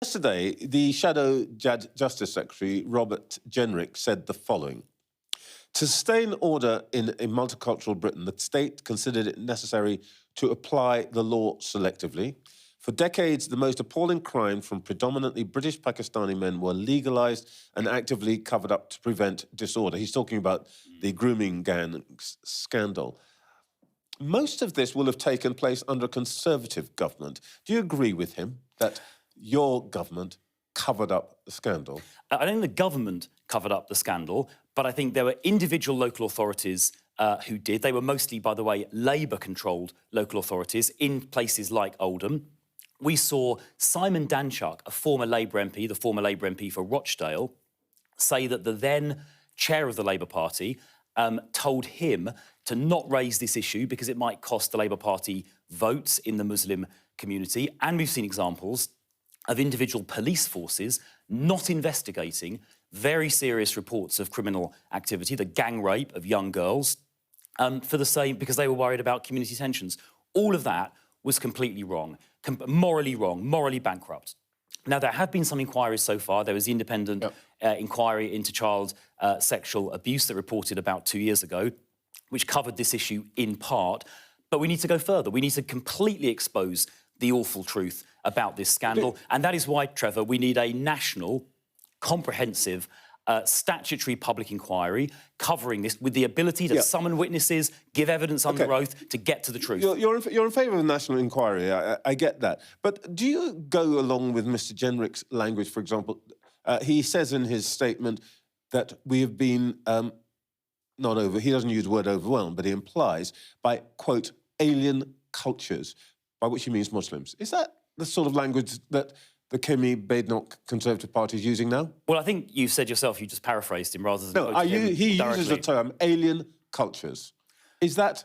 Yesterday, the Shadow Justice Secretary, Robert Jenrick, said the following. To sustain order in a multicultural Britain, the state considered it necessary to apply the law selectively. For decades, the most appalling crime from predominantly British Pakistani men were legalised and actively covered up to prevent disorder. He's talking about the grooming gang scandal. Most of this will have taken place under a Conservative government. Do you agree with him that your government covered up the scandal? I don't think the government covered up the scandal, but I think there were individual local authorities who did. They were mostly, by the way, Labour-controlled local authorities in places like Oldham. We saw Simon Danchuk, a former Labour MP, the former Labour MP for Rochdale, say that the then chair of the Labour Party told him to not raise this issue because it might cost the Labour Party votes in the Muslim community. And we've seen examples of individual police forces not investigating very serious reports of criminal activity, the gang rape of young girls, because they were worried about community tensions. All of that was completely wrong, morally bankrupt. Now, there have been some inquiries so far. There was the independent inquiry into child sexual abuse that reported about 2 years ago, which covered this issue in part. But we need to go further. We need to completely expose the awful truth about this scandal. And that is why, Trevor, we need a national, comprehensive, statutory public inquiry covering this with the ability to summon witnesses, give evidence under oath to get to the truth. You're in favour of a national inquiry, I get that. But do you go along with Mr Jenrick's language, for example? He says in his statement that we have been, he doesn't use the word overwhelmed, but he implies, by, quote, alien cultures, by which he means Muslims. Is that the sort of language that the Kemi Badenoch Conservative Party is using now? Well, I think you said yourself, you just paraphrased him rather than... No, he uses the term alien cultures. Is that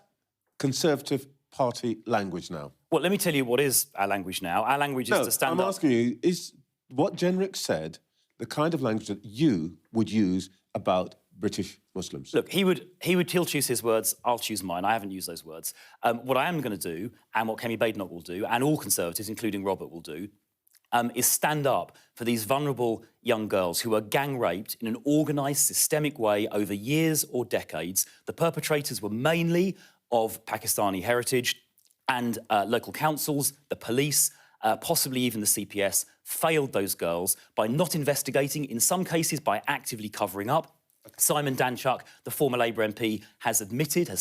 Conservative Party language now? Well, let me tell you what is our language now. Our language is to stand up... I'm asking you, is what Jenrick said the kind of language that you would use about British Muslims? Look, he'll choose his words, I'll choose mine. I haven't used those words. What I am going to do, and what Kemi Badenoch will do, and all Conservatives, including Robert, will do, is stand up for these vulnerable young girls who are gang raped in an organised, systemic way over years or decades. The perpetrators were mainly of Pakistani heritage, and local councils, the police, possibly even the CPS, failed those girls by not investigating, in some cases by actively covering up. Simon Danchuk, the former Labour MP, has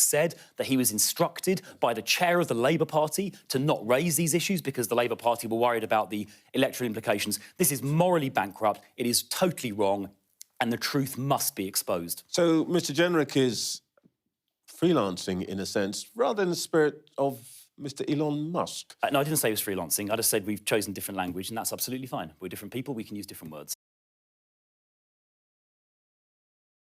said that he was instructed by the chair of the Labour Party to not raise these issues because the Labour Party were worried about the electoral implications. This is morally bankrupt, it is totally wrong, and the truth must be exposed. So Mr Jenrick is freelancing, in a sense, rather in the spirit of Mr Elon Musk. No, I didn't say he was freelancing. I just said we've chosen different language, and that's absolutely fine. We're different people, we can use different words.